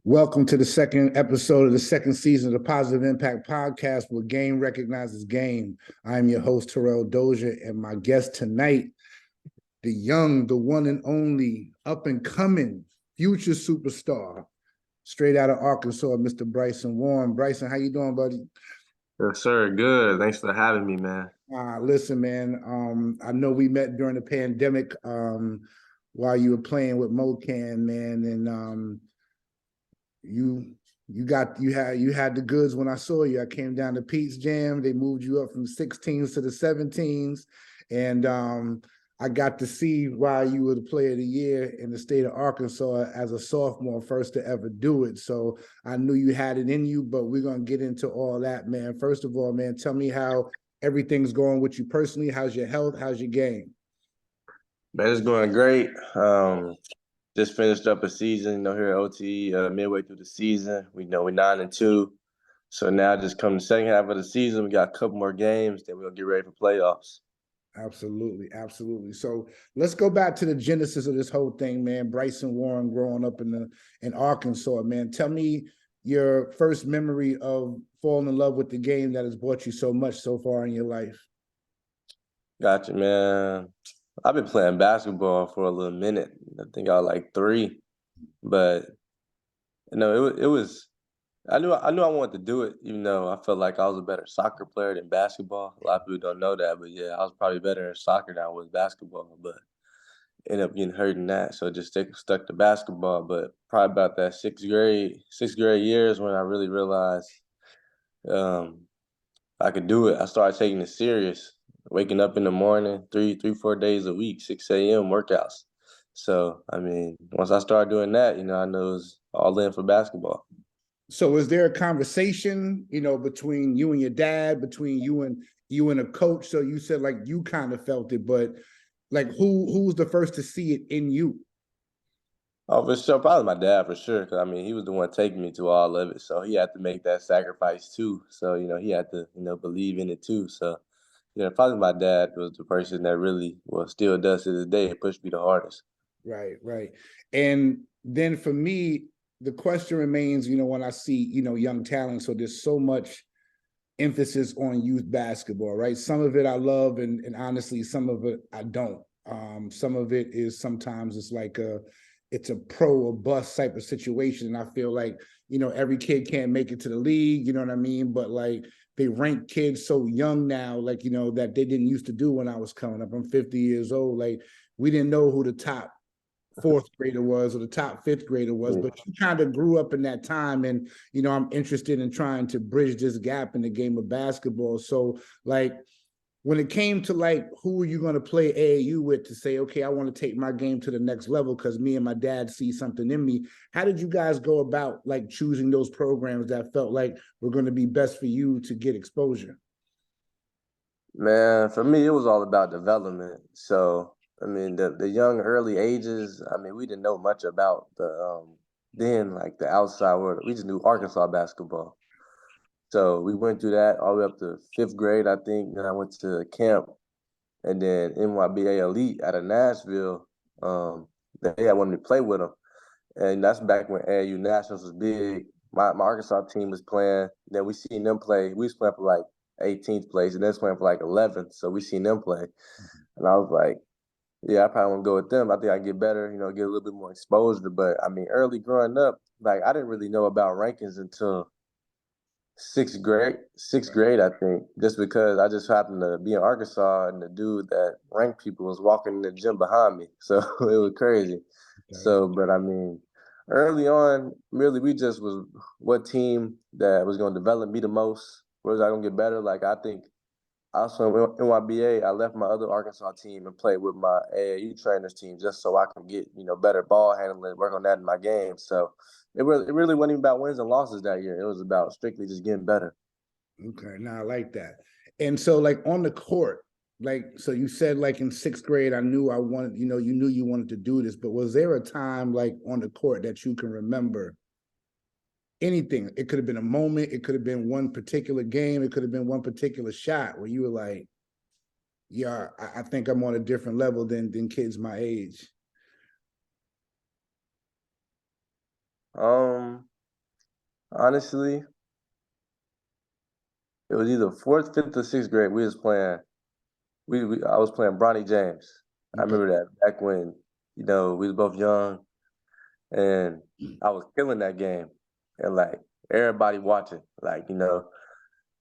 Welcome to the second episode of the second season of the Positive Impact Podcast, where game recognizes game. I am your host, Terrell Dozier, and my guest tonight, the young, the one and only, up and coming, future superstar, straight out of Arkansas, Mr. Bryson Warren. Bryson, how you doing, buddy? Yes, sir. Good. Thanks for having me, man. Listen, man, I know we met during the pandemic while you were playing with Mocan, man, and you had the goods when I saw you. I came down to Pete's Jam. They moved you up from 16s to the 17s. And I got to see why you were the player of the year in the state of Arkansas as a sophomore, first to ever do it. So I knew you had it in you, but we're going to get into all that, man. First of all, man, tell me how everything's going with you personally. How's your health? How's your game? Man, it's going great. Just finished up a season, here at OTE, midway through the season. We're 9-2. So now just come the second half of the season, we got a couple more games, then we'll get ready for playoffs. Absolutely, absolutely. So let's go back to the genesis of this whole thing, man. Bryson Warren growing up in Arkansas, man. Tell me your first memory of falling in love with the game that has brought you so much so far in your life. Gotcha, man. I've been playing basketball for a little minute. I think I was like 3, but it was. I knew I wanted to do it, even though I felt like I was a better soccer player than basketball. A lot of people don't know that, but yeah, I was probably better in soccer than I was basketball. But ended up getting hurt in that, so just stuck to basketball. But probably about that sixth grade years when I really realized I could do it. I started taking it serious, waking up in the morning, 4 days a week, 6 a.m. workouts. So, once I started doing that, I know it was all in for basketball. So was there a conversation, between you and your dad, between you and a coach? So you said like you kind of felt it, but like who was the first to see it in you? Oh, for sure. Probably my dad, for sure. Because, he was the one taking me to all of it. So he had to make that sacrifice, too. So, he had to, believe in it, too. So, probably my dad was the person that really, still does to this day, pushed me the hardest. Right, right. And then for me, the question remains, when I see, young talent, so there's so much emphasis on youth basketball, right? Some of it I love, and honestly, some of it I don't. Some of it is sometimes it's a pro or bust type of situation. And I feel like, every kid can't make it to the league, you know what I mean? But like they rank kids so young now, like, that they didn't used to do when I was coming up. I'm 50 years old. Like we didn't know who the top fourth grader was or the top fifth grader was, but you kind of grew up in that time. And, I'm interested in trying to bridge this gap in the game of basketball. So like, when it came to like, who are you going to play AAU with to say, okay, I want to take my game to the next level because me and my dad see something in me. How did you guys go about like choosing those programs that felt like were going to be best for you to get exposure? Man, for me, it was all about development. So, the young early ages, we didn't know much about like the outside world. We just knew Arkansas basketball. So we went through that all the way up to 5th grade, I think. Then I went to camp, and then NYBA Elite out of Nashville. They had wanted me to play with them, and that's back when AAU Nationals was big. My Arkansas team was playing. Then we seen them play. We was playing for like 18th place, and then playing for like 11th. So we seen them play, and I was like, yeah, I probably want to go with them. I think I get better, get a little bit more exposure. But early growing up, like I didn't really know about rankings until sixth grade, I think, just because I just happened to be in Arkansas and the dude that ranked people was walking in the gym behind me. So it was crazy. Okay. So, but early on, really, we just was what team that was going to develop me the most. Where was I going to get better? Like, I think also in NYBA, I left my other Arkansas team and played with my AAU trainers team just so I could get, better ball handling, work on that in my game. So it really wasn't even about wins and losses that year. It was about strictly just getting better. Okay, now I like that. And so like on the court, like, so you said like in 6th grade, I knew I wanted, you knew you wanted to do this, but was there a time like on the court that you can remember anything? It could have been a moment, it could have been one particular game, it could have been one particular shot where you were like, yeah, I think I'm on a different level than kids my age. Um, honestly, it was either fourth, fifth, or sixth grade. We was playing. I was playing Bronny James. I Okay. remember that back when we was both young, and I was killing that game, and like everybody watching,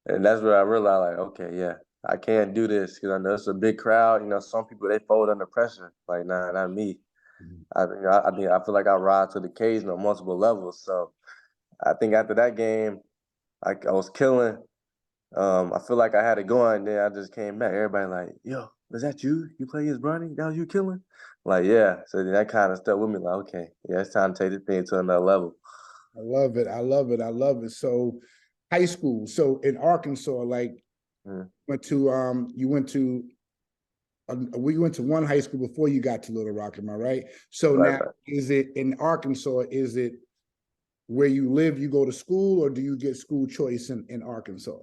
and that's where I realized, like, okay, yeah, I can't do this because I know it's a big crowd. Some people they fold under pressure. Like, nah, not me. Mhm. I feel like I rise to the occasion on multiple levels. So I think after that game, I was killing. I feel like I had it going. Then I just came back. Everybody like, yo, was that you? You play against Bronny? That was you killing? Like, yeah. So then that kind of stuck with me. Like, okay, yeah, it's time to take this thing to another level. I love it. I love it. I love it. So high school. So in Arkansas, like Mm. you went to we went to one high school before you got to Little Rock, am I right? So Right, now right. is it in Arkansas, is it where you live, you go to school, or do you get school choice in Arkansas?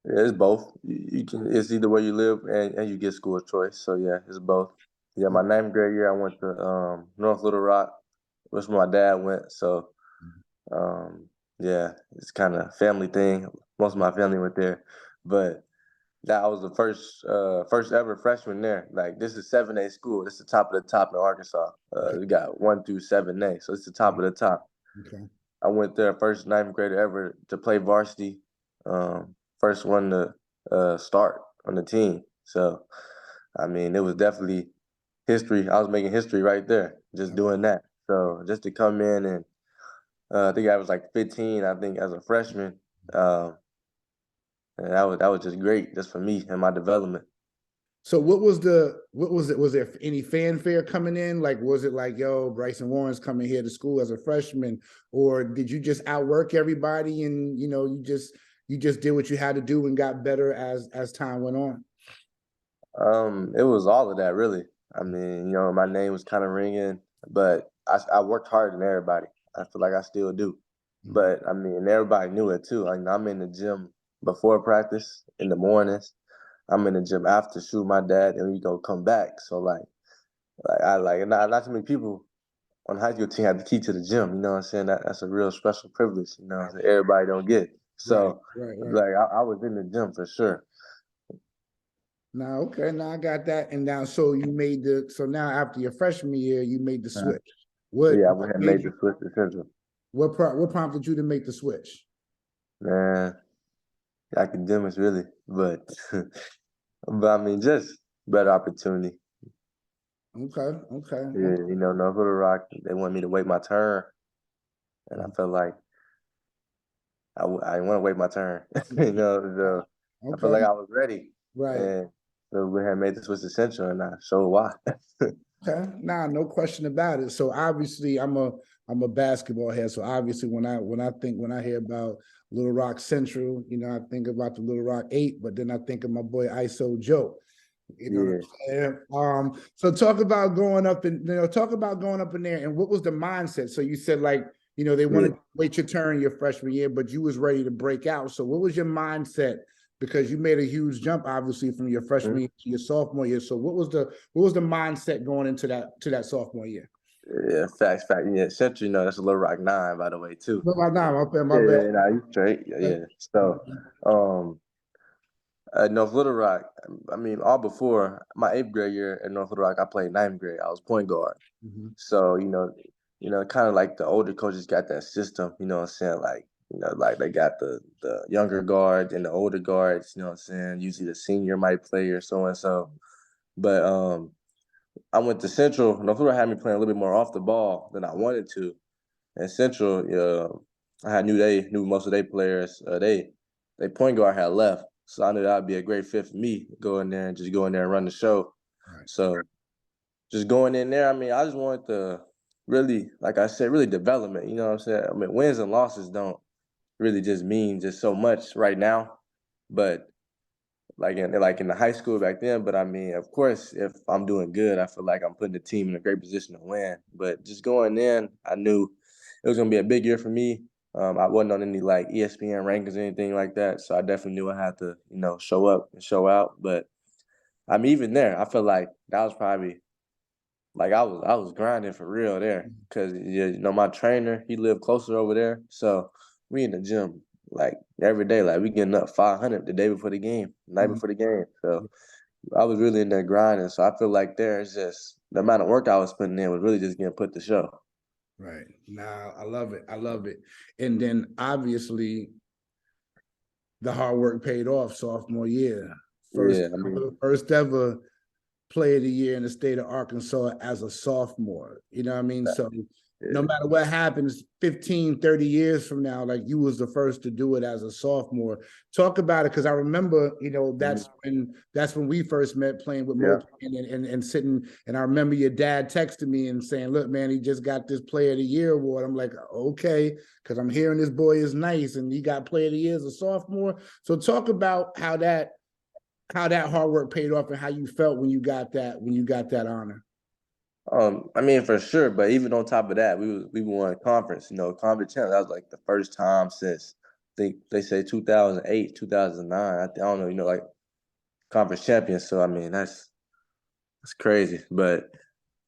Yeah, it's both. You can. It's either where you live and you get school choice. So yeah, it's both. Yeah, my ninth grade year, I went to North Little Rock, which my dad went. So um, yeah, it's kind of family thing. Most of my family went there, but that was the first ever freshman there. Like this is 7A school. This is the top of the top in Arkansas. Okay. We got 1 through 7A, so it's the top of the top. Okay. I went there first ninth grader ever to play varsity. First one to start on the team. So I mean, it was definitely history. I was making history right there, just doing that. So just to come in and I think I was like 15. I think as a freshman, um, and that was just great, just for me and my development. So what was it? Was there any fanfare coming in? Like, was it like, yo, Bryson Warren's coming here to school as a freshman, or did you just outwork everybody and you just did what you had to do and got better as time went on? It was all of that really. I mean, my name was kind of ringing, but I worked harder than everybody. I feel like I still do. Mhm. But I mean, everybody knew it too. I'm in the gym before practice in the mornings. I'm in the gym after shoot my dad, and we go come back. So not too many people on the high school team had the key to the gym. You know what I'm saying? That's a real special privilege. You know what I'm saying? Everybody don't get. Right, So right, right. like I was in the gym for sure. Now, okay, now I got that. And now, so you made so now after your freshman year, you made the Uh, switch. What yeah, I went and made made you? the switch to Central. What prompted you to make the switch? Man, academics really, but but I mean just better opportunity. Okay, okay, Yeah, okay. North Little Rock, they want me to wait my turn, and I felt like I didn't want to wait my turn. So I felt Okay, like I was ready, right. and so we had made the switch to Central, and I showed why. Okay, nah, no question about it. So obviously, I'm a basketball head. So obviously, when I hear about Little Rock Central, I think about the Little Rock Eight, but then I think of my boy ISO Joe. You know what Yeah, I'm saying? So talk about going up and talk about going up in there and what was the mindset? So you said like, they wanted yeah. to wait your turn your freshman year, but you was ready to break out. So what was your mindset? Because you made a huge jump, obviously, from your freshman Mhm. year to your sophomore year. So what was the mindset going into that sophomore year? Yeah, facts, fact. Yeah, Central, that's a Little Rock 9, by the way, too. But right now, my Yeah, bad. nah, you straight. Yeah, yeah. So, um, North Little Rock, I mean, all before my 8th grade year at North Little Rock, I played ninth grade. I was point guard. Mhm. So, kind of like the older coaches got that system, what I'm saying? Like they got the younger guards and the older guards, you know what I'm saying? Usually the senior might play or so and so. But I went to Central. North Little Rock had me playing a little bit more off the ball than I wanted to. And Central, I knew most of their players. They point guard had left, so I knew that would be a great fit for me. Go in there and just go in there and run the show. Right. So just going in there, I mean, I just wanted to really, like I said, really development. You know what I'm saying? I mean, wins and losses don't really just mean just so much right now, but like in the high school back then. But I mean, of course, if I'm doing good, I feel like I'm putting the team in a great position to win. But just going in, I knew it was gonna be a big year for me. I wasn't on any like ESPN rankings or anything like that, so I definitely knew I had to, show up and show out. But I'm even there. I feel like that was probably like I was grinding for real there, cause you know my trainer, he lived closer over there, so we in the gym like every day, like we getting up 500 the day before the game, night Mhm. before the game. So I was really in there grinding. So I feel like there's just the amount of work I was putting in was really just getting put to show. Right. Now, I love it. I love it. And then obviously the hard work paid off sophomore year. Yeah, I mean, First ever player of the year in the state of Arkansas as a sophomore. You know what I mean? So no yeah. matter what happens 15, 30 years from now, like you was the first to do it as a sophomore. Talk about it, because I remember, that's when we first met playing with Yeah. Mo and sitting, and I remember your dad texting me and saying, look, man, he just got this player of the year award. I'm like, okay, because I'm hearing this boy is nice and he got player of the year as a sophomore. So talk about how that hard work paid off and how you felt when you got that honor. I mean for sure, but even on top of that, we won conference, conference champs. That was like the first time since I think they say 2008, 2009. I don't know, like conference champions. So I mean that's crazy. But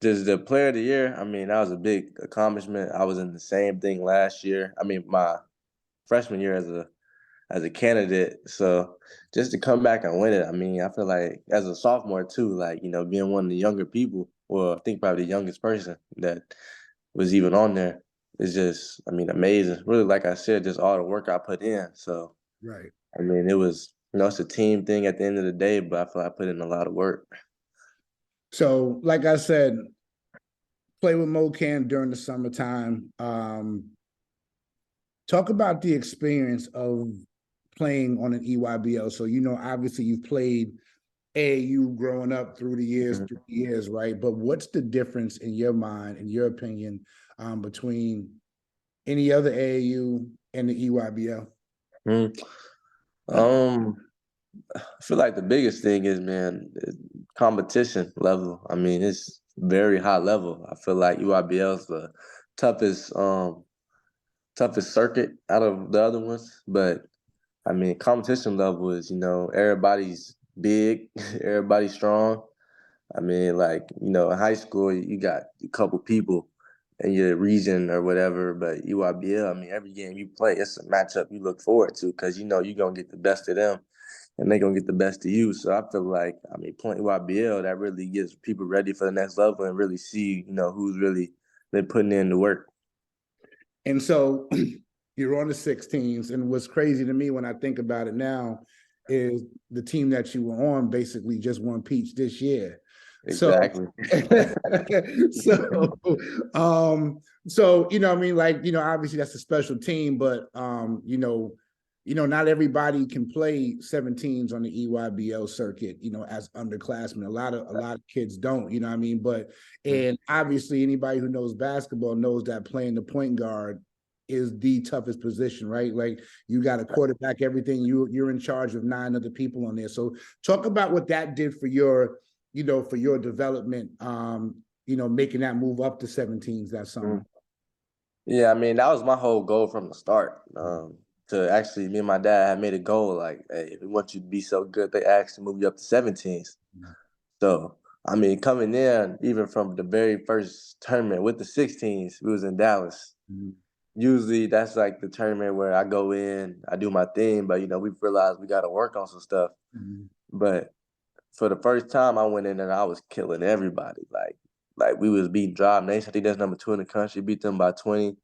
just the player of the year, I mean, that was a big accomplishment. I was in the same thing last year. I mean, my freshman year as a candidate. So just to come back and win it, I mean, I feel like as a sophomore too, like, being one of the younger people, well, I think probably the youngest person that was even on there is just, I mean, amazing. Really, like I said, just all the work I put in. So, Right. I mean, it was, it's a team thing at the end of the day, but I feel like I put in a lot of work. So, like I said, play with MoCan during the summertime. Talk about the experience of playing on an EYBL. So, obviously you've played AAU growing up through the years, right? But what's the difference in your mind, in your opinion, between any other AAU and the EYBL? Mm. Um, I feel like the biggest thing is, man, competition level. I mean, it's very high level. I feel like UIBL is the toughest, toughest circuit out of the other ones. But I mean, competition level is, everybody's big, everybody's strong. I mean, like, in high school, you got a couple people in your region or whatever, but UIBL, I mean, every game you play, it's a matchup you look forward to because you know you're going to get the best of them and they're going to get the best of you. So I feel like, I mean, playing UIBL, that really gets people ready for the next level and really see, who's really been putting in the work. And so you're on the 16s. And what's crazy to me when I think about it now is the team that you were on basically just won Peach this year. So, Exactly. so, I mean, like, obviously that's a special team, but, not everybody can play 17s on the EYBL circuit, as underclassmen. A lot of kids don't, you know what I mean? But, and obviously anybody who knows basketball knows that playing the point guard is the toughest position, right? Like you got to quarterback everything. You're in charge of 9 other people on there. So talk about what that did for your development, making that move up to 17s that summer. Yeah, I mean, that was my whole goal from the start. To actually, me and my dad had made a goal like, hey, we want you to be so good, they asked to move you up to 17s. So, I mean, coming in, even from the very first tournament with the 16s, we was in Dallas. Usually that's like the tournament where I go in, I do my thing, but, we've realized we got to work on some stuff. But for the first time, I went in and I was killing everybody. Like we was beating Drive Nation. I think that's number 2 in the country. Beat them by 20.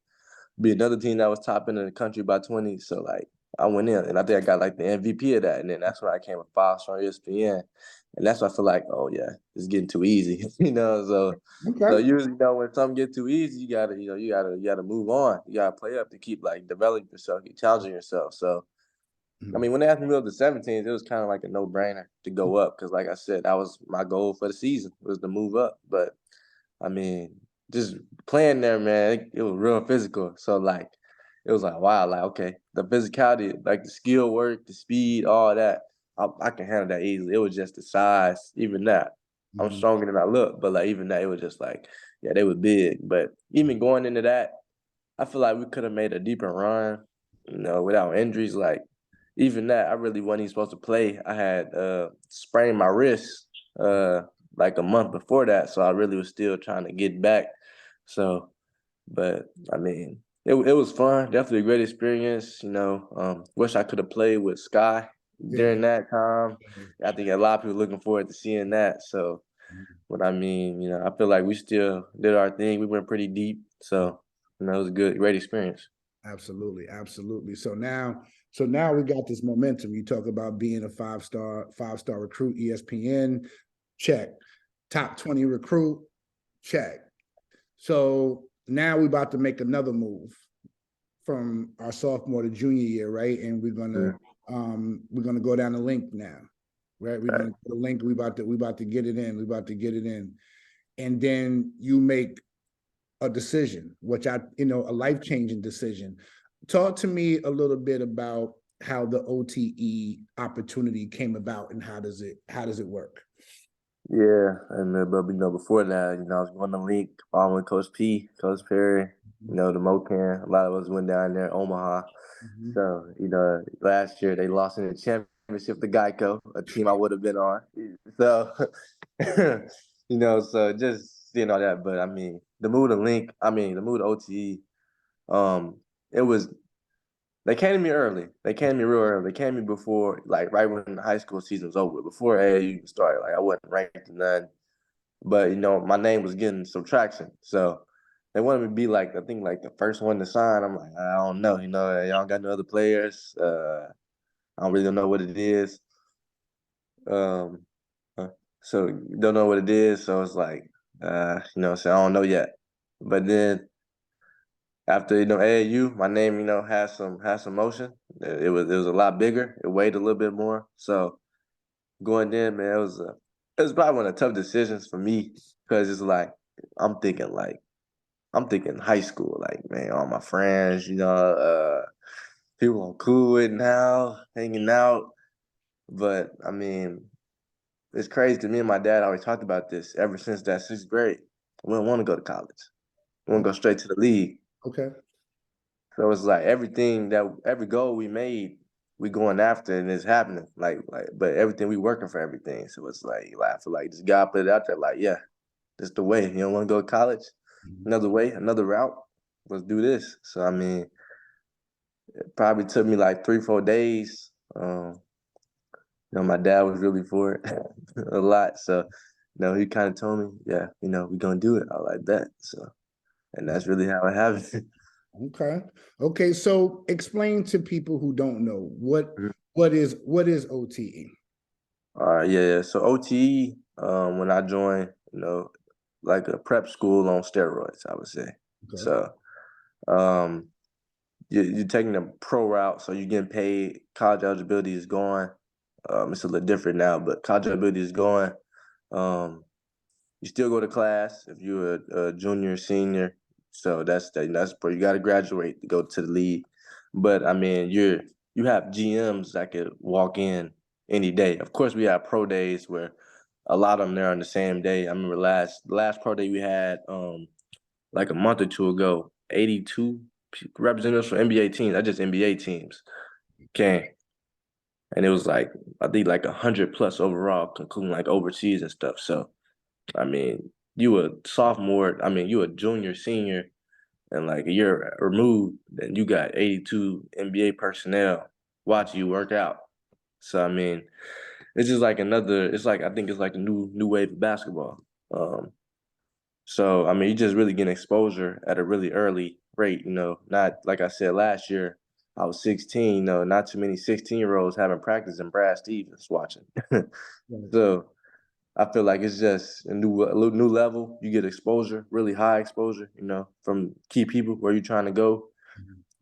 Be another team that was top in the country by 20. So like I went in and I think I got like the MVP of that. And then that's when I came with 5-star ESPN. And that's why I feel like, oh yeah, it's getting too easy. So Okay. usually, when something get too easy, you gotta move on. You gotta play up to keep like developing yourself, keep challenging yourself. So I mean, when they asked me to go to the 17s, it was kind of like a no-brainer to go up because, like I said, that was my goal for the season was to move up. But I mean, just playing there, man, it was real physical. So like, it was like, wow, like okay, the physicality, like the skill work, the speed, all that, I can handle that easily. It was just the size, even that. I'm stronger than I look, but like even that, it was just like, yeah, they were big. But even going into that, I feel like we could have made a deeper run, without injuries. Like even that, I really wasn't even supposed to play. I had sprained my wrist like a month before that, so I really was still trying to get back. So, but I mean, it was fun. Definitely a great experience. Wish I could have played with Sky Yeah. during that time. I think a lot of people looking forward to seeing that. So, but I mean, I feel like we still did our thing. We went pretty deep. So, it was a great experience. Absolutely, absolutely. So now we got this momentum. You talk about being a five-star recruit, ESPN, check. Top 20 recruit, check. So now we're about to make another move from our sophomore to junior year, right? And we're gonna go down the link now, right? We're gonna go the link. We about to get it in. We about to get it in, and then you make a decision, which a life-changing decision. Talk to me a little bit about how the OTE opportunity came about and how does it work? Yeah, and but before that, I was going to Link, following Coach P, Coach Perry, the Mocan. A lot of us went down there, Omaha. Mm-hmm. So, last year they lost in the championship to Geico, a team I would have been on. So, so just seeing all that. But I mean, the move to OTE, it was they came to me early. They came to me real early. They came to me before, like right when the high school season was over, before AAU started. Like I wasn't ranked in none, but my name was getting some traction. So they wanted me to be like, I think like the first one to sign. I'm like, I don't know. Y'all got no other players. I don't really know what it is. Um, so don't know what it is. So it's like, so I don't know yet. But then after AAU, my name had some motion. It was a lot bigger. It weighed a little bit more. So going in, man, it was probably one of the tough decisions for me because it's like I'm thinking like I'm thinking high school, like man, all my friends, people I'm cool with now, hanging out. But I mean, it's crazy to me and my dad always talked about this ever since that sixth grade. We don't want to go to college. We want to go straight to the league. Okay. So it's like every goal we made, we going after and it's happening. But everything we working for everything. So it's like I feel like this guy put it out there, like, yeah, this the way. You don't want to go to college? Another way, another route. Let's do this. So I mean, it probably took me like 3-4 days. My dad was really for it a lot. So, he kind of told me, yeah, we're gonna do it. I like that. So, and that's really how it happened. Okay. Okay. So explain to people who don't know what is OTE? Yeah. So OTE, when I joined, like a prep school on steroids, I would say. Okay. So, um, you're taking the pro route, so you're getting paid. College eligibility is gone. It's a little different now, but college eligibility is gone. Um, you still go to class if you're a junior, senior. So that's where you got to graduate to go to the league. But I mean, you have GMs that could walk in any day. Of course, we have pro days where a lot of them there on the same day. I remember last pro day we had like a month or two ago, 82 representatives from NBA teams. Not just NBA teams came, and it was like I think like 100 plus overall, including like overseas and stuff. So I mean, you a sophomore. I mean, you a junior, senior, and like a year removed, then you got 82 NBA personnel watching you work out. So I mean, it's just like another. It's like I think it's like a new wave of basketball. So I mean, you just really getting exposure at a really early rate. Not like I said last year. I was 16. Not too many 16-year-olds having practice, and Brad Stevens watching. So I feel like it's just a new level. You get exposure, really high exposure, from key people where you're trying to go.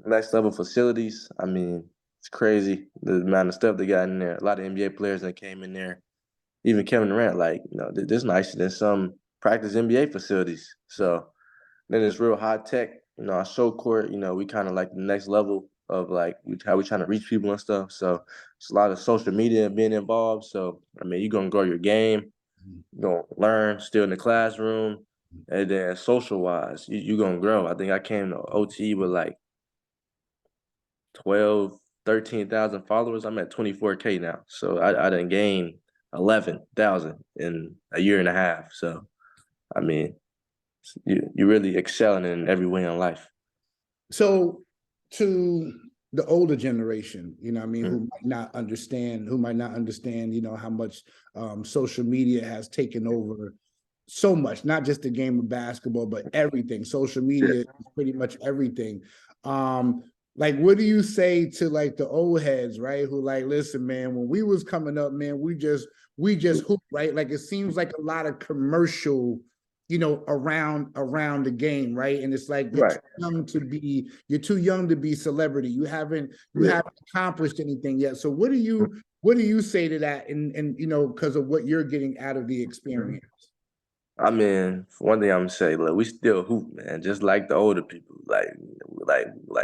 Next level facilities. I mean, it's crazy the amount of stuff they got in there. A lot of NBA players that came in there. Even Kevin Durant, like, this nicer than some practice NBA facilities. So then it's real high tech. Our show court, we kind of like the next level of like how we trying to reach people and stuff. So it's a lot of social media being involved. So I mean, you're gonna grow your game. You're gonna learn still in the classroom, and then social wise, you're gonna grow. I think I came to OT with like 12, 13,000 followers. I'm at 24K now, so I didn't gain 11,000 in a year and a half. So, I mean, you're really excelling in every way in life. So to the older generation, I mean, Mm-hmm. who might not understand, how much social media has taken over so much, not just the game of basketball, but everything. Social Yeah. media is pretty much everything. Um, like, what do you say to like the old heads, right? Who like, listen, man, when we was coming up, man, we just hoop, right? Like, it seems like a lot of commercial, around the game, right? And it's like Right. you're too young to be celebrity. You haven't Yeah. accomplished anything yet. So what do you say to that? And because of what you're getting out of the experience. I mean, for one thing I'm gonna say, look, we still hoop, man, just like the older people. Like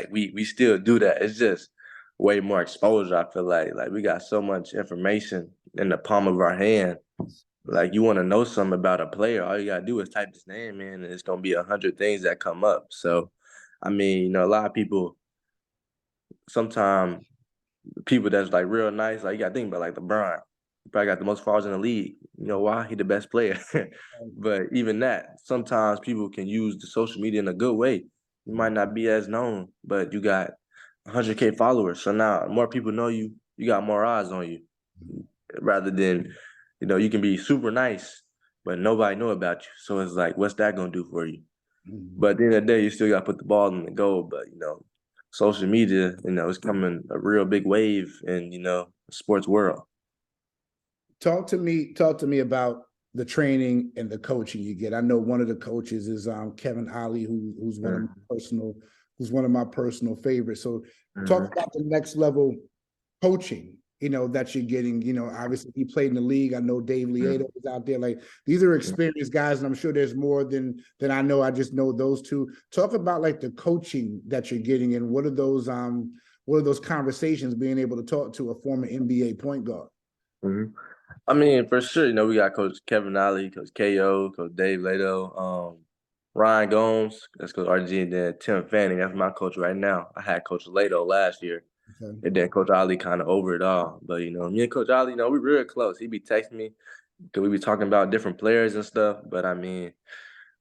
we still do that. It's just way more exposure. I feel like we got so much information in the palm of our hand. Like you want to know something about a player, all you gotta do is type his name in, and it's gonna be 100 things that come up. So, I mean, a lot of people sometimes people that's like real nice, like you gotta think about like LeBron. He probably got the most fouls in the league. You know why? He the best player. But even that, sometimes people can use the social media in a good way. You might not be as known, but you got 100K followers. So now more people know you, you got more eyes on you. Rather than, you can be super nice, but nobody know about you. So it's like, what's that gonna do for you? Mhm. But at the end of the day, you still got to put the ball in the goal. But social media, it's coming a real big wave in the sports world. Talk to me about the training and the coaching you get. I know one of the coaches is Kevin Ollie, who's one of my personal favorites. So talk Mm-hmm. about the next level coaching, that you're getting. Obviously he played in the league. I know Dave Lieto is out there. Like, these are experienced guys, and I'm sure there's more than I know. I just know those two. Talk about like the coaching that you're getting, and what are those conversations, being able to talk to a former NBA point guard. Mm-hmm. I mean, for sure, we got Coach Kevin Ollie, Coach KO, Coach Dave Lato, Ryan Gomes, that's Coach RG, and then Tim Fanning, that's my coach right now. I had Coach Lato last year, Okay. and then Coach Ollie kind of over it all. But, me and Coach Ollie, we real close. He be texting me because we be talking about different players and stuff. But, I mean,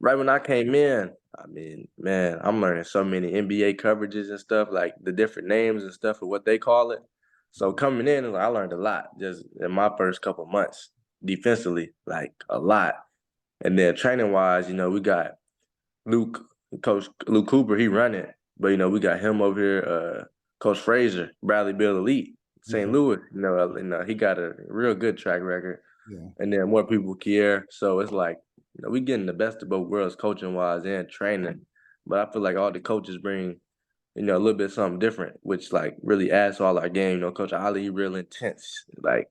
right when I came in, I mean, man, I'm learning so many NBA coverages and stuff, like the different names and stuff of what they call it. So coming in, I learned a lot just in my first couple months defensively, like a lot. And then training wise, we got Luke, Coach Luke Cooper, he run it. But we got him over here, Coach Frazier, Bradley Bill Elite, St. Okay. Louis. He got a real good track record. Yeah. And then more people care. So it's like, we getting the best of both worlds, coaching wise and training. But I feel like all the coaches bring, a little bit something different, which like really adds to all our game. Coach Ali real intense, like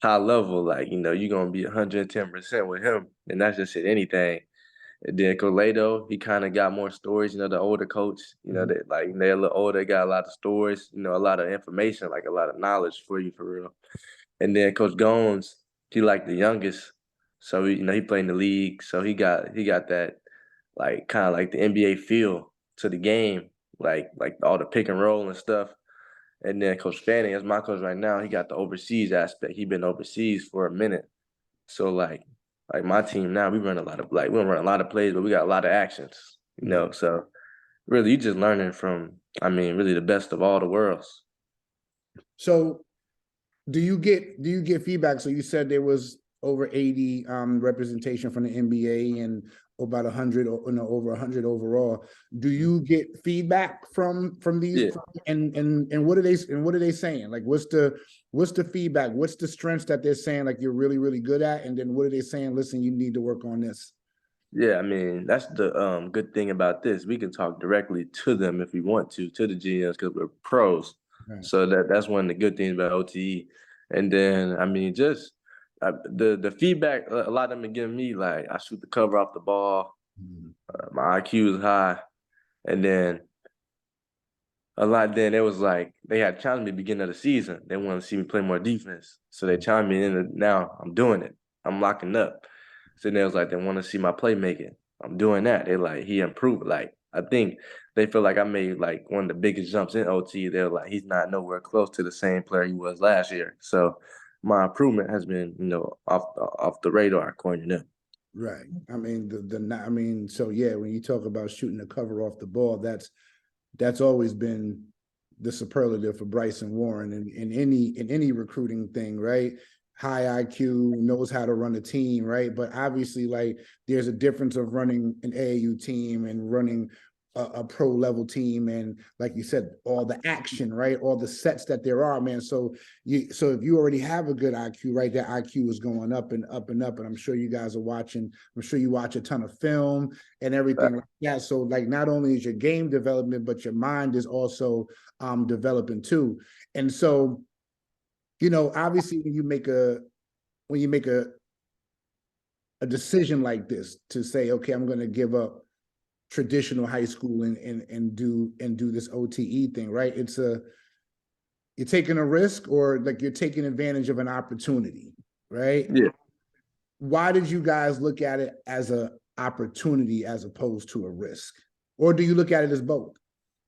high level, like, you're gonna be 110% with him. And that's just at anything. And then Colado, he kind of got more stories, the older coach, Mhm. that like they're a little older, got a lot of stories, a lot of information, like a lot of knowledge for you for real. And then Coach Gomes, he like the youngest, so he played in the league, so he got that like kind of like the NBA feel to the game, like all the pick and roll and stuff. And then Coach Fanning, as my coach right now, he got the overseas aspect. He been overseas for a minute, so like my team now, we run a lot of we don't run a lot of plays, but we got a lot of actions, Mhm. So really, you just learning from, I mean, really the best of all the worlds. So do you get feedback? So you said there was over 80 representation from the NBA and about 100, over 100 overall. Do you get feedback from these, Yeah. and what are they saying? Like, what's the feedback? What's the strengths that they're saying like you're really, really good at? And then what are they saying? Listen, you need to work on this. Yeah, I mean, that's the good thing about this. We can talk directly to them if we want to the GMs because we're pros. Right. So that's one of the good things about OTE. And then, I mean, just the feedback a lot of them are giving me, like I shoot the cover off the ball, Mhm. my IQ is high, and then a lot. Then it was like they had challenged me at the beginning of the season. They want to see me play more defense, so they challenged me in. Now I'm doing it. I'm locking up. So then it was like they want to see my playmaking. I'm doing that. They like he improved. Like I think they feel like I made like one of the biggest jumps in OT. They're like he's not nowhere close to the same player he was last year. So my improvement has been, off the radar according to them. Right. I mean, I mean, so yeah, when you talk about shooting the cover off the ball, that's always been the superlative for Bryson Warren in any recruiting thing, right? High IQ, knows how to run a team, right? But obviously, like there's a difference of running an AAU team and running a pro level team, and like you said, all the action, right? All the sets that there are, man. So if you already have a good IQ, right? That IQ is going up and up and up, and I'm sure you guys are watching. I'm sure you watch a ton of film and everything like that. So like not only is your game development, but your mind is also developing too. And so, obviously when you make a decision like this to say, okay, I'm going to give up traditional high school and do this OTE thing, right? You're taking a risk, or like you're taking advantage of an opportunity, right? Yeah. Why did you guys look at it as a opportunity as opposed to a risk? Or do you look at it as both?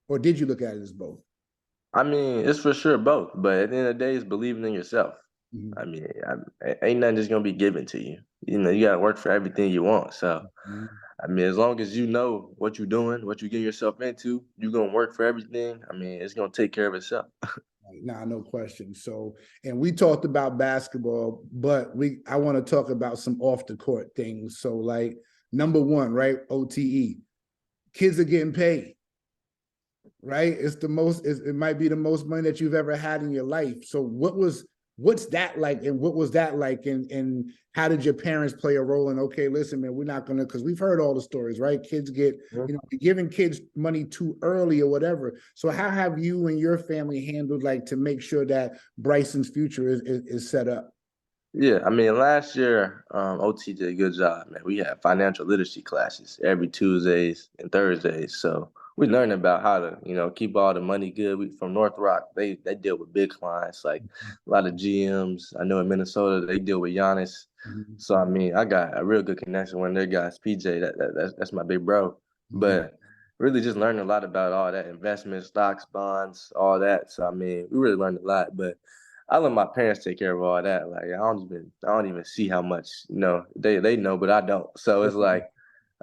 Or did you look at it as both? I mean, it's for sure both, but at the end of the day, it's believing in yourself. Mm-hmm. I mean, ain't nothing just gonna be given to you. You gotta work for everything you want. So, Mm-hmm. I mean, as long as you know what you're doing, what you get yourself into, you're gonna work for everything. I mean, it's gonna take care of itself. Nah, no question. So, and we talked about basketball, but I want to talk about some off the court things. So, like number one, right? OTE. Kids are getting paid, right? It might be the most money that you've ever had in your life. So what's that like, and what was that like, and how did your parents play a role in, okay, listen, man, we're not gonna, because we've heard all the stories, right? Kids get, giving kids money too early or whatever. So how have you and your family handled, like, to make sure that Bryson's future is set up? Yeah, I mean, last year, OT did a good job, man. We had financial literacy classes every Tuesdays and Thursdays, so we learned about how to, keep all the money good. From North Rock, they deal with big clients, like a lot of GMs. I know in Minnesota they deal with Giannis. Mm-hmm. So I mean, I got a real good connection with their guys. PJ, that's my big bro. Mm-hmm. But really, just learned a lot about all that investment, stocks, bonds, all that. So I mean, we really learned a lot, but. I let my parents take care of all that. Like I don't even see how much they know, but I don't. So it's like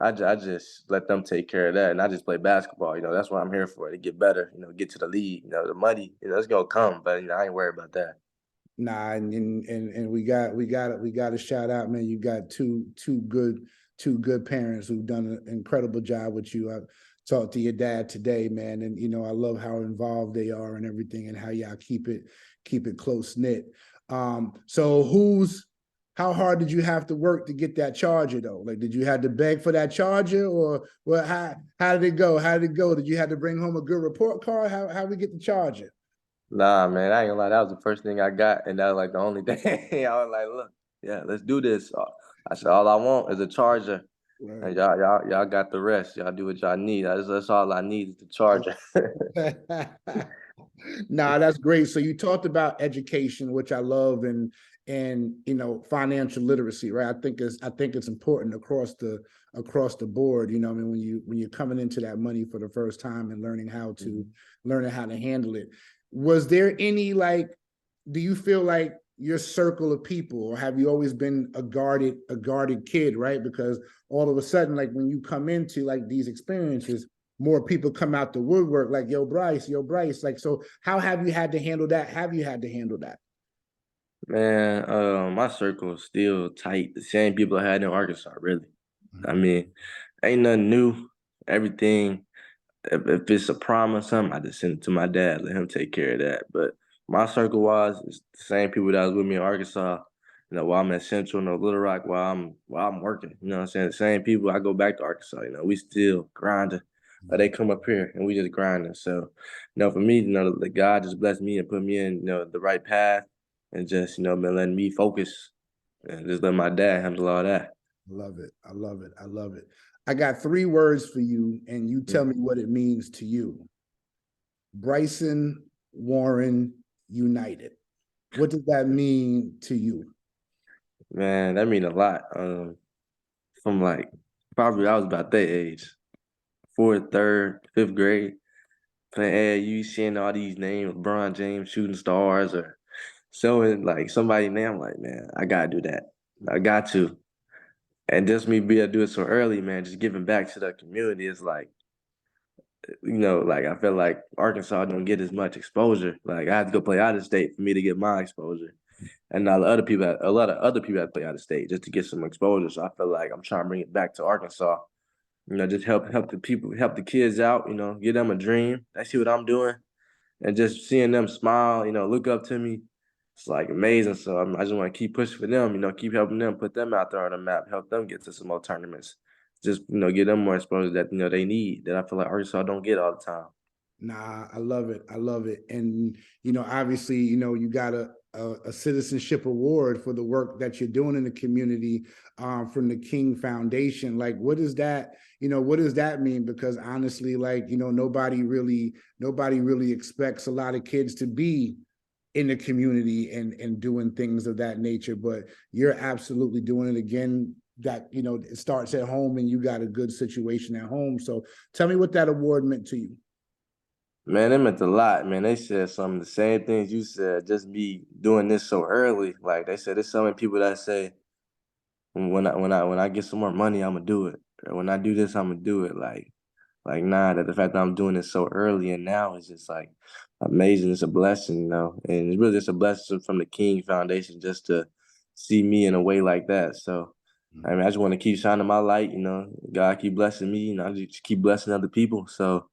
I just let them take care of that, and I just play basketball. That's what I'm here for, to get better. Get to the league. The money, it's gonna come, but I ain't worried about that. Nah, and we got to shout out, man. You got two good parents who've done an incredible job with you. I talked to your dad today, man, and I love how involved they are and everything, and how y'all keep it close knit. So how hard did you have to work to get that charger though? Like, did you have to beg for that charger, or well, how did it go? How did it go? Did you have to bring home a good report card? How we get the charger? Nah, man, I ain't gonna lie. That was the first thing I got, and that was like the only thing. I was like, look, yeah, let's do this. I said, all I want is a charger, Right. and y'all got the rest. Y'all do what y'all need. That's all I need is the charger. Nah, that's great. So you talked about education, which I love, and financial literacy, right? I think it's important across the board. I mean, when you're coming into that money for the first time and learning how to handle it. Was there any, like, do you feel like your circle of people, or have you always been a guarded kid, right? Because all of a sudden, like when you come into like these experiences, more people come out the woodwork, like, yo, Bryce. Like, so how have you had to handle that? Have you had to handle that? Man, my circle is still tight. The same people I had in Arkansas, really. I mean, ain't nothing new. Everything, if it's a prom or something, I just send it to my dad, let him take care of that. But my circle wise, it's the same people that was with me in Arkansas. While I'm at Central, no Little Rock, while I'm working. You know what I'm saying? The same people. I go back to Arkansas. We still grinding. But they come up here and we just grinding. So, for me, the God just blessed me and put me in, the right path, and just, been letting me focus and just let my dad handle all that. Love it. I love it. I love it. I got three words for you, and you tell me what it means to you. Bryson Warren United. What does that mean to you? Man, that mean a lot. From like probably I was about that age, fourth, third, fifth grade, playing AAU, seeing all these names, LeBron James, shooting stars, or showing like somebody name, I'm like, man, I gotta do that. I got to. And just me be able to do it so early, man, just giving back to the community is like, like I feel like Arkansas don't get as much exposure. Like I had to go play out of state for me to get my exposure. And a lot of other people had to play out of state just to get some exposure. So I feel like I'm trying to bring it back to Arkansas. Just help the people, help the kids out, give them a dream. They see what I'm doing. And just seeing them smile, look up to me, it's like amazing. So I just want to keep pushing for them, keep helping them, put them out there on the map, help them get to some more tournaments. Just, give them more exposure that, they need, that I feel like Arkansas don't get all the time. Nah, I love it. I love it. And, obviously, you got a citizenship award for the work that you're doing in the community from the King Foundation. Like, what does that mean? Because honestly, like, nobody really expects a lot of kids to be in the community and doing things of that nature, but you're absolutely doing it. Again, that, it starts at home and you got a good situation at home. So tell me what that award meant to you. Man, it meant a lot, man. They said some of the same things you said, just me doing this so early. Like they said, there's so many people that say, when I get some more money, I'm gonna do it. Or when I do this, I'm gonna do it. Like nah, that the fact that I'm doing it so early and now is just like amazing. It's a blessing. And it's really just a blessing from the King Foundation just to see me in a way like that. So, I mean, I just want to keep shining my light. God keep blessing me, I just keep blessing other people. So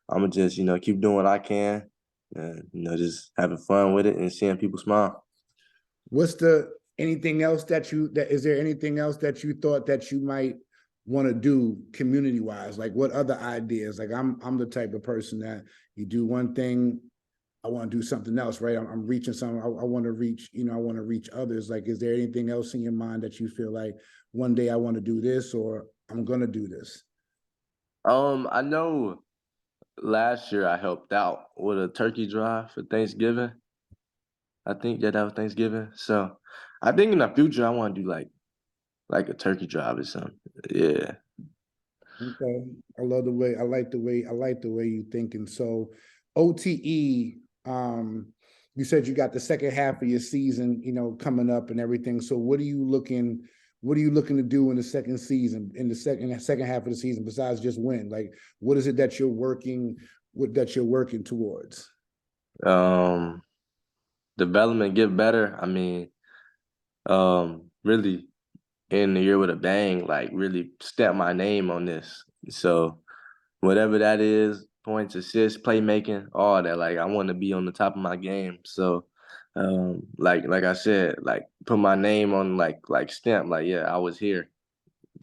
I'm gonna just, keep doing what I can, and just having fun with it and seeing people smile. What's anything else is there anything else that you thought that you might want to do community wise? Like what other ideas? Like I'm the type of person that you do one thing, I want to do something else, right? I'm reaching something. I want to reach, I want to reach others. Like, is there anything else in your mind that you feel like one day I want to do this or I'm gonna do this? I know last year I helped out with a turkey drive for Thanksgiving. I think that was Thanksgiving. So I think in the future I want to do like a turkey drive or something. Yeah. Okay. I like the way you thinking. So OTE, you said you got the second half of your season, coming up and everything. So what are you looking to do in the second season, in the second half of the season, besides just win? Like what is it that you're working towards? Um, Development get better. I mean, really in the year with a bang, like really stamp my name on this. So whatever that is, points, assists, playmaking, all that. Like I want to be on the top of my game. So, like I said, like put my name on like stamp. Like yeah, I was here.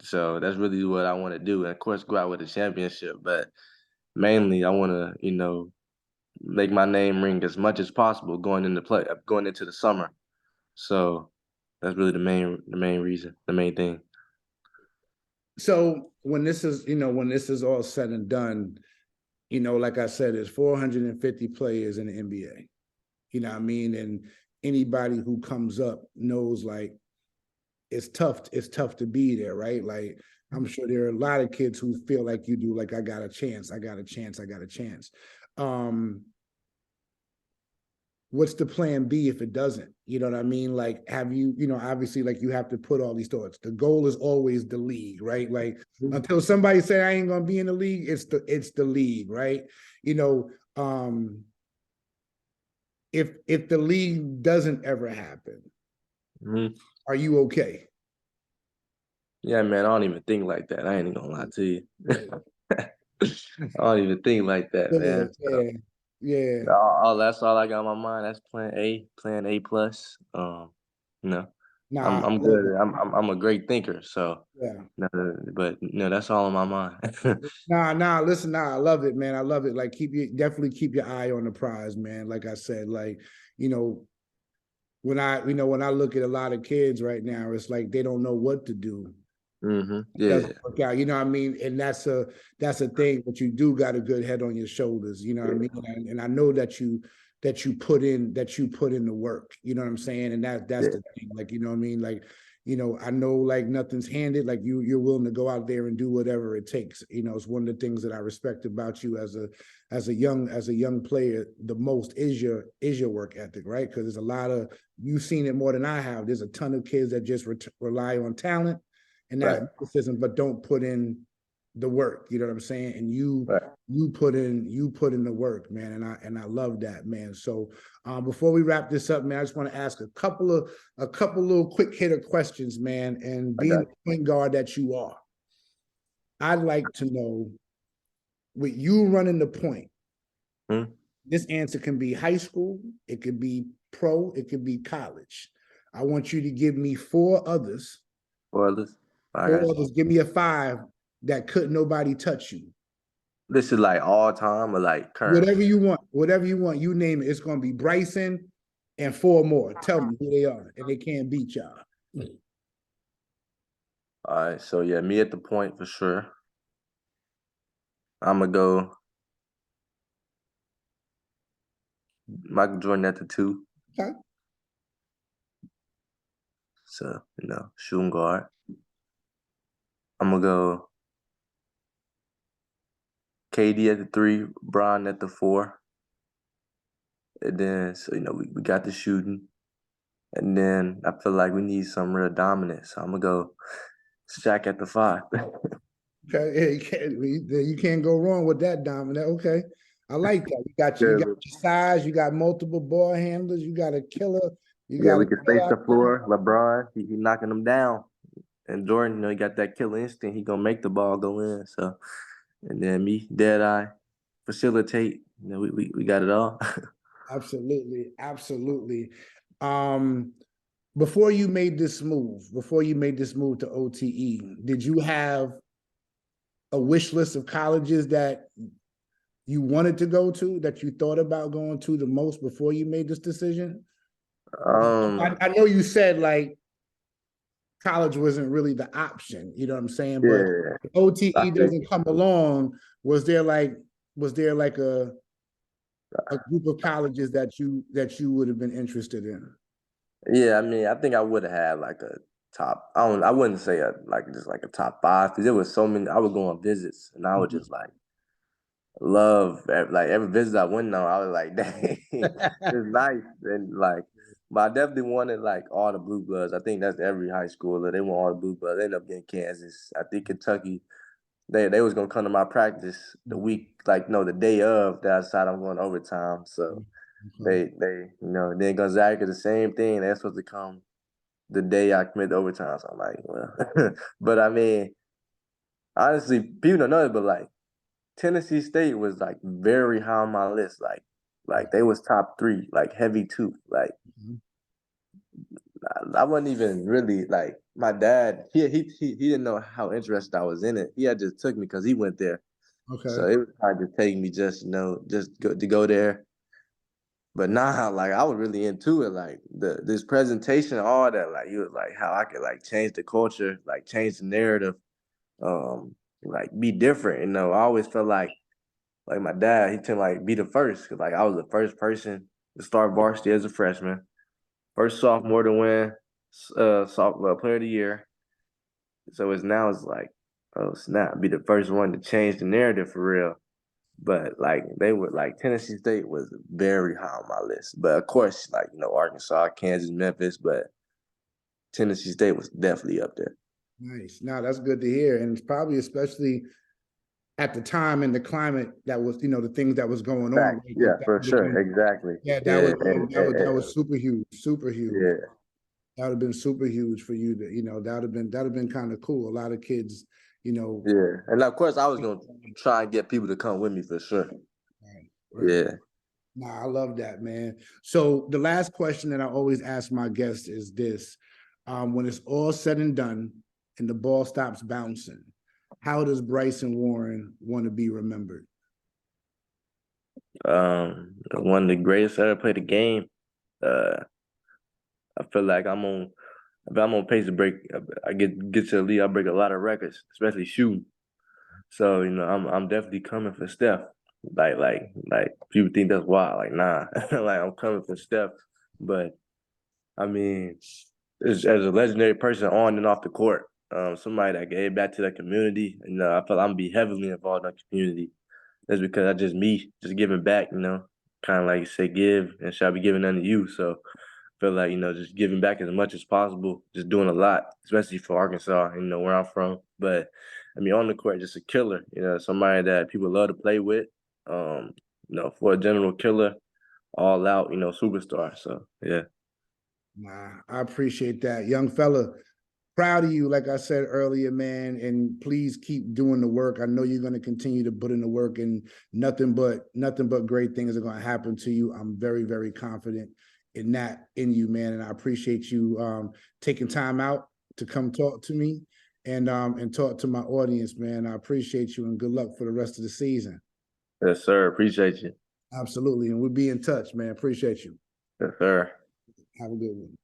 So that's really what I want to do, and of course go out with a championship. But mainly, I want to make my name ring as much as possible going into the summer. So that's really the main reason, the main thing. So when this is all said and done, like I said, there's 450 players in the NBA. You know what I mean? And anybody who comes up knows like it's tough to be there, right? Like I'm sure there are a lot of kids who feel like you do, like I got a chance. What's the plan B if it doesn't? You know what I mean? Like, have you, obviously, like you have to put all these thoughts. The goal is always the league, right? Like until somebody say I ain't gonna be in the league, it's the league, right? You know, if the league doesn't ever happen, Mhm. are you okay? Yeah, man, I don't even think like that. I ain't even gonna lie to you. I don't even think like that, Yeah, man. So, yeah, yeah. that's all I got on my mind. That's plan A plus. You know, Nah, I'm I love good. it. I'm a great thinker. So, Yeah. but that's all on my mind. Listen, I love it, man. I love it. Like definitely keep your eye on the prize, man. Like I said, like, you know, when I look at a lot of kids right now, it's like they don't know what to do. It Yeah, doesn't work out, you know what I mean? And that's a thing, but you do got a good head on your shoulders, you know what I mean? And I know that you put in the work, you know what I'm saying? And that's yeah, the thing, like, you know what I mean? Like I know like nothing's handed, like you're willing to go out there and do whatever it takes. It's one of the things that I respect about you as a young player. The most is your work ethic, right? Because there's a lot of, you've seen it more than I have. There's a ton of kids that just rely on talent and that's criticism, but don't put in the work. You know what I'm saying? And you put in the work, man, and I love that, man. So before we wrap this up, man, I just want to ask a couple little quick hitter questions, man. And being the point guard that you are, I'd like to know, with you running the point, this answer can be high school, it could be pro, it could be college. I want you to give me four others. Four others. Give me a five that couldn't nobody touch you. This is like all time or like current? Whatever you want, you name it. It's going to be Bryson and four more. Tell me who they are, and they can't beat y'all. All right, so yeah, me at the point for sure. I'm gonna go Michael Jordan at the 2. Okay. So, shooting guard. I'm gonna go KD at the 3, Bron at the 4. And then, so, we got the shooting. And then I feel like we need some real dominance. So I'm gonna go Shaq at the 5. Okay, you can't go wrong with that dominant. Okay, I like that. You got your size. You got multiple ball handlers. You got a killer. We can space the floor. LeBron, he knocking them down, and Jordan, he got that killer instinct. He gonna make the ball go in. So, and then me, Deadeye, facilitate. We got it all. Absolutely. Before you made this move to OTE, did you have a wish list of colleges that you wanted to go to, that you thought about going to the most before you made this decision? I know you said like college wasn't really the option, you know what I'm saying? But if OTE doesn't come along, was there like a group of colleges that you would have been interested in? Yeah, I think I would have had like a top. I wouldn't say just like a top 5, because there was so many. I would go on visits and I would just like love every visit I went on. I was like, dang, it's nice. And like, but I definitely wanted like all the blue bloods. I think that's every high schooler. They want all the blue bloods. They end up getting Kansas. I think Kentucky. They was gonna come to my practice the week, the day of that I decided I'm going overtime. So they then Gonzaga the same thing. They're supposed to come the day I commit to overtime. So I'm like, well, but I mean, honestly, people don't know it, but like Tennessee State was like very high on my list. Like they was top 3, like heavy 2. Like I wasn't even really like my dad. He didn't know how interested I was in it. He had just took me because he went there. Okay. So it was hard to take me just go there. But now, like I was really into it. Like this presentation, all that. Like he was like how I could like change the culture, like change the narrative, like be different. I always felt like my dad, he tend like be the first, because like I was the first person to start varsity as a freshman, first sophomore to win sophomore player of the year. So it's like, oh snap, be the first one to change the narrative for real. But like they were like Tennessee State was very high on my list. But of course, like Arkansas, Kansas, Memphis, but Tennessee State was definitely up there. Nice. Now that's good to hear, and it's probably especially at the time and the climate that was, the things that was going on. Yeah, for sure, exactly. Yeah, that was super huge. Yeah, that would have been super huge for you to, that would have been kind of cool. A lot of kids, Yeah, and of course I was gonna try and get people to come with me for sure. Right. Yeah. Nah, I love that, man. So the last question that I always ask my guests is this: when it's all said and done and the ball stops bouncing, how does Bryson Warren want to be remembered? One of the greatest ever played the game. I feel like if I'm on pace to break, I get to the league, I break a lot of records, especially shooting. So I'm definitely coming for Steph. Like people think that's wild. Like nah, like I'm coming for Steph. But I mean, as a legendary person on and off the court. Somebody that gave back to the community. You know, I feel I'm gonna be heavily involved in the community. That's because I just giving back. You know, kind of like you say, give and shall be given unto you. So I feel like just giving back as much as possible, just doing a lot, especially for Arkansas. You know where I'm from, but I mean on the court, just a killer. You know, somebody that people love to play with. For a general killer, all out. Superstar. So yeah. Nah, I appreciate that. Young fella, proud of you, like I said earlier, man, and please keep doing the work. I know you're going to continue to put in the work, and nothing but great things are going to happen to you. I'm very, very confident in that in you, man, and I appreciate you taking time out to come talk to me and talk to my audience, man. I appreciate you, and good luck for the rest of the season. Yes, sir. Appreciate you. Absolutely, and we'll be in touch, man. Appreciate you. Yes, sir. Have a good one.